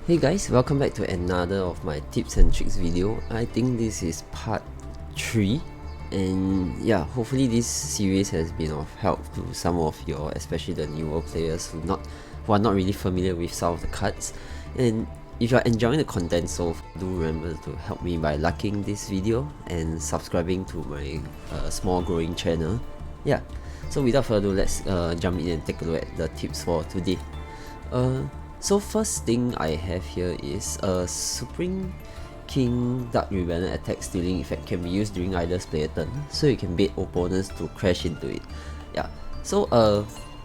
Hey guys, welcome back to another of my tips and tricks video. I think this is part 3, and yeah, hopefully this series has been of help to some of your, especially the newer players who are not really familiar with some of the cards. And if you're enjoying the content, so do remember to help me by liking this video and subscribing to my small growing channel. Yeah, so without further ado, let's jump in and take a look at the tips for today. So first thing I have here is Supreme King Dark Rebellion attack stealing effect can be used during either player turn, so you can bait opponents to crash into it. Yeah, so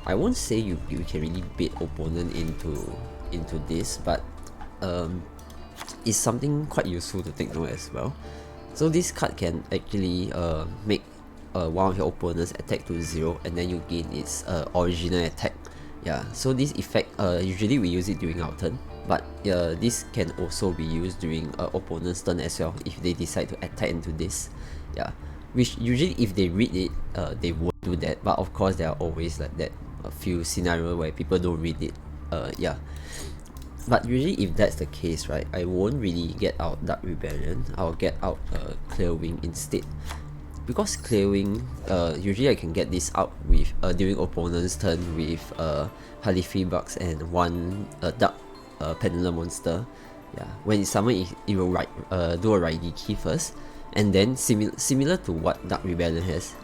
I won't say you can really bait opponent into this, but it's something quite useful to take note as well. So this card can actually make one of your opponents attack to 0, and then you gain its original attack. Yeah, so this effect, usually we use it during our turn, but this can also be used during opponent's turn as well if they decide to attack into this. Yeah, which usually if they read it, they won't do that, but of course there are always like that a few scenarios where people don't read it. Yeah, but usually if that's the case, right, I won't really get out Dark Rebellion. I'll get out Clear Wing instead. Because Clear Wing, usually I can get this out with during opponent's turn with Hardy Bucks and one Dark Pendulum monster. Yeah, when it's summoned, it will do a Raigi key first, and then similar to what Dark Rebellion has,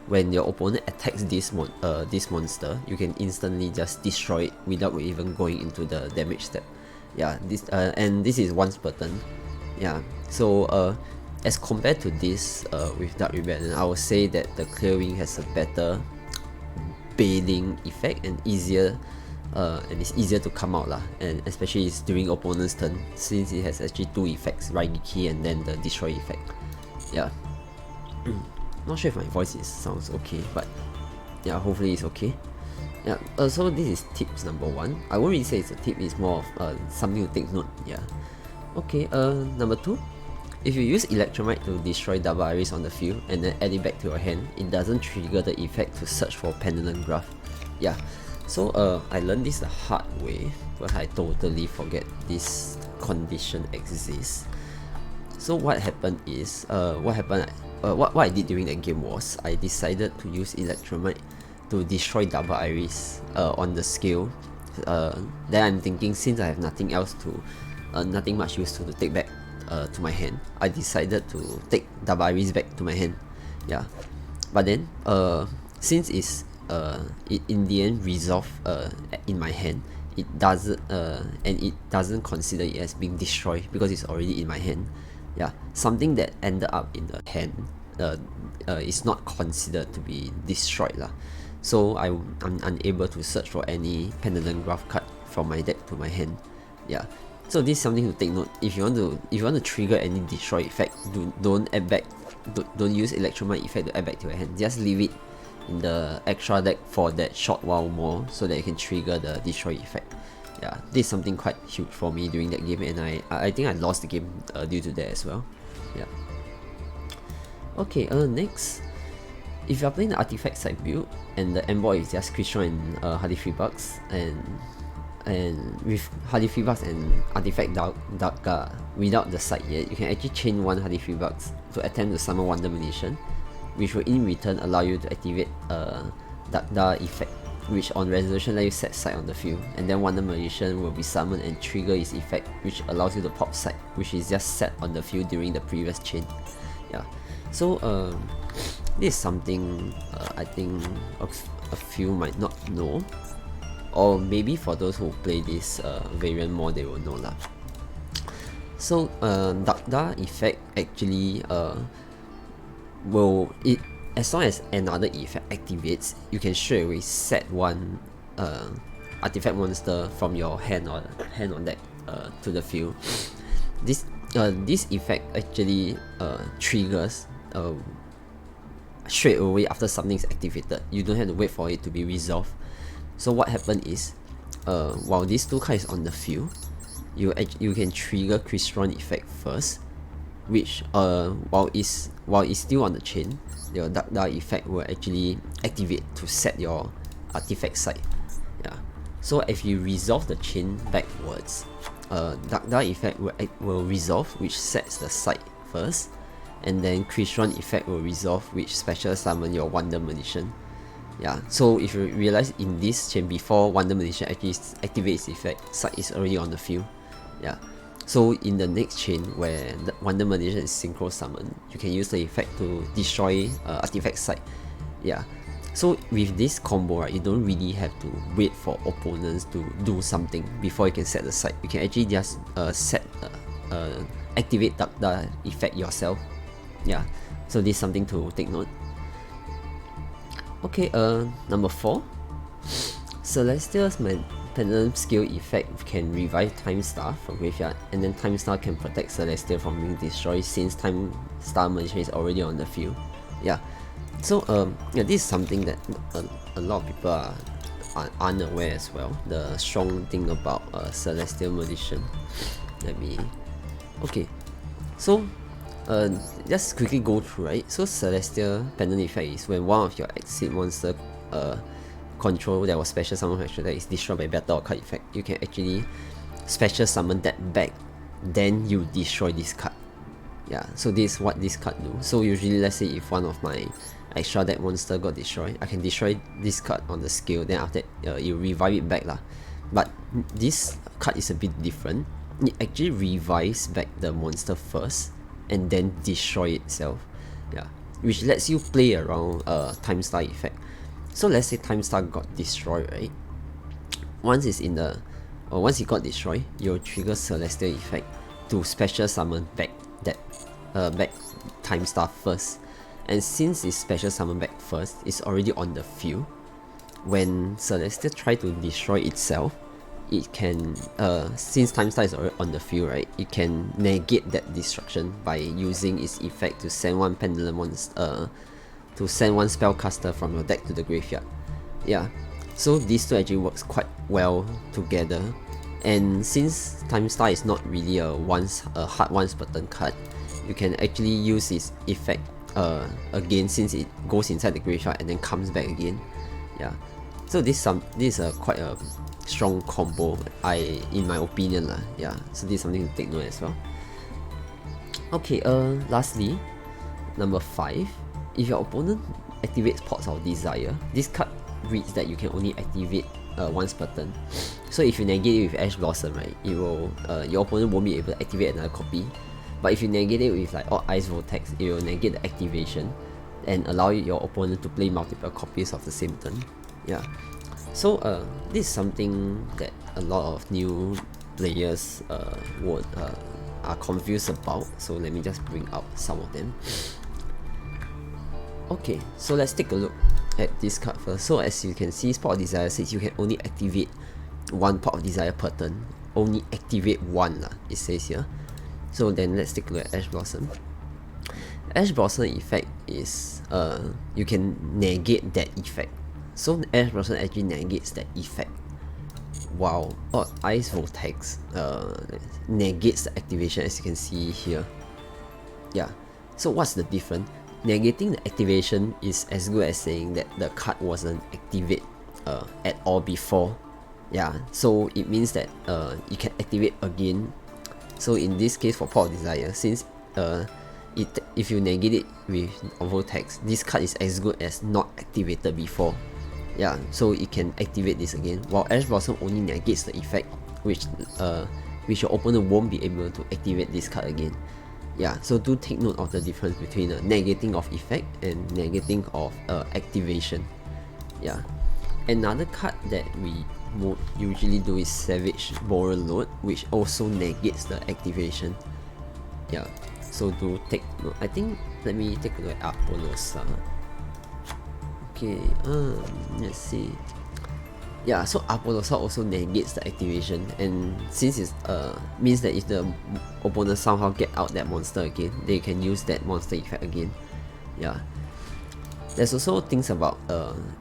when your opponent attacks this monster, you can instantly just destroy it without even going into the damage step. Yeah, and this is once per turn. Yeah, so as compared to this with Dark Rebellion, I would say that the Clear Wing has a better baiting effect and it's easier to come out lah, and especially it's during opponent's turn since it has actually 2 effects, Raigi Key and then the destroy effect. Yeah, not sure if my voice sounds okay, but yeah, hopefully it's okay. Yeah, so this is tips number 1. I won't really say it's a tip, it's more of something to take note. Yeah, okay. Number 2, if you use Electromite to destroy double iris on the field and then add it back to your hand, it doesn't trigger the effect to search for Pendulum Graph. Yeah, so I learned this the hard way, but I totally forget this condition exists. So what happened is, what I did during that game was, I decided to use Electromite to destroy double iris on the skill. Then I'm thinking, since I have nothing much use to take back to my hand, I decided to take double iris back to my hand. Yeah, but then since it in the end resolve in my hand, it doesn't consider it as being destroyed because it's already in my hand. Yeah, something that ended up in the hand is not considered to be destroyed lah. So I'm unable to search for any Pendulum Graph card from my deck to my hand. Yeah, so this is something to take note. If you want to trigger any destroy effect, don't use Electromite effect to add back to your hand. Just leave it in the extra deck for that short while more, so that you can trigger the destroy effect. Yeah, this is something quite huge for me during that game, and I think I lost the game due to that as well. Yeah. Okay. Next, if you are playing the artifact side build and the envoy is just Crystron and Hardy Bucks, and with Hardy Bucks and Artifact Dark without the side yet, you can actually chain one Hardy Bucks to attempt to summon Wonder Magician, which will in return allow you to activate Dark effect, which on resolution let you set side on the field, and then Wonder Magician will be summoned and trigger its effect, which allows you to pop side, which is just set on the field during the previous chain. Yeah, so this is something I think a few might not know, or maybe for those who play this variant more, they will know lah. So Dark effect actually as long as another effect activates, you can straight away set one artifact monster from your hand or deck to the field. This effect actually triggers straight away after something is activated. You don't have to wait for it to be resolved. So what happened is, while these 2 cards is on the field, you can trigger Crystron effect first, which while it's still on the chain, your Dark effect will actually activate to set your artifact side. Yeah, so if you resolve the chain backwards, Dark Effect will resolve, which sets the site first, and then Crystron Effect will resolve, which special summon your Wonder Magician. Yeah, so if you realize in this chain, before Wonder Magician actually activates effect, site is already on the field. Yeah, so in the next chain where the Wonder Magician is synchro summon, you can use the effect to destroy artifact site. Yeah, so with this combo, right, you don't really have to wait for opponents to do something before you can set the site. You can actually just activate the effect yourself. Yeah, so this is something to take note. Okay, number 4. Celestial's Pendulum skill effect can revive Time Star from graveyard, and then Time Star can protect Celestial from being destroyed since Time Star Magician is already on the field. Yeah, so yeah, this is something that a lot of people are unaware as well. The strong thing about Celestial Magician. Okay, so just quickly go through, right? So Celestial Pendant effect is when one of your exit monster control that was special summon from that is destroyed by battle or card effect. You can actually special summon that back, then you destroy this card. Yeah, so this is what this card do. So usually, let's say if one of my extra deck monster got destroyed, I can destroy this card on the skill, then after that you revive it back lah. But this card is a bit different. It actually revives back the monster first and then destroy itself. Yeah, which lets you play around Time Star effect. So let's say Time Star got destroyed, right? Once it's in the once it got destroyed, you'll trigger Celestial effect to special summon back that back Time Star first. And since it's special summon back first, it's already on the field. When Celestial try to destroy itself, it can since Time Star is already on the field, right? It can negate that destruction by using its effect to send one Pendulum to send one spellcaster from your deck to the graveyard. Yeah, so these two actually works quite well together. And since Time Star is not really a hard once per turn card, you can actually use its effect again, since it goes inside the graveyard and then comes back again. Yeah, so this is quite a strong combo, in my opinion lah. Yeah, so this is something to take note as well. Okay, lastly, number 5. If your opponent activates Pots of Desire, this card reads that you can only activate once per turn. So if you negate it with Ash Blossom, right, it will your opponent won't be able to activate another copy. But if you negate it with like Ice Vortex, it will negate the activation and allow your opponent to play multiple copies of the same turn. Yeah, so this is something that a lot of new players are confused about. So let me just bring out some of them. Okay, so let's take a look at this card first. So as you can see, Pot of Desire says you can only activate one Pot of Desire per turn. Only activate one lah, it says here. So then let's take a look at Ash Blossom. Ash Blossom effect is you can negate that effect. So Ash Blossom actually negates that effect. Wow. Ice Vortex negates the activation, as you can see here. Yeah. So what's the difference? Negating the activation is as good as saying that the card wasn't activate at all before. Yeah, so it means that it can activate again. So in this case for Pot of Desire, since if you negate it with Vortex, this card is as good as not activated before. Yeah, so it can activate this again, while Ash Blossom only negates the effect, which your opponent won't be able to activate this card again. Yeah, so do take note of the difference between negating of effect and negating of activation. Yeah, another card that we usually do is Savage Borer Load, which also negates the activation. Yeah, so do take note. I think, let me take a look at Apollosa. Okay, let's see. Yeah, so Apollosa also negates the activation, and since it means that if the opponent somehow get out that monster again, they can use that monster effect again. Yeah. There's also things about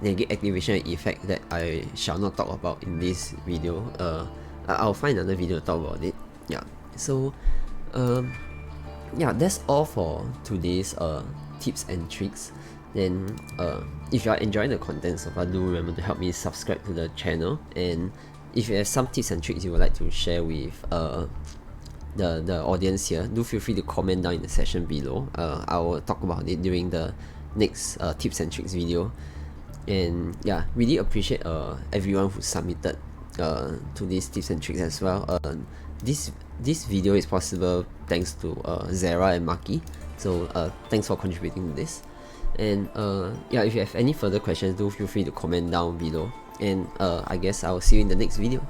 negate activation and effect that I shall not talk about in this video. I'll find another video to talk about it. Yeah. So yeah, that's all for today's tips and tricks. Then if you are enjoying the content so far, do remember to help me subscribe to the channel, and if you have some tips and tricks you would like to share with the audience here, do feel free to comment down in the section below. I will talk about it during the next tips and tricks video. And yeah, really appreciate everyone who submitted to these tips and tricks as well. This video is possible thanks to Xera and Maki, so thanks for contributing to this. And yeah, if you have any further questions, do feel free to comment down below, and I guess I'll see you in the next video.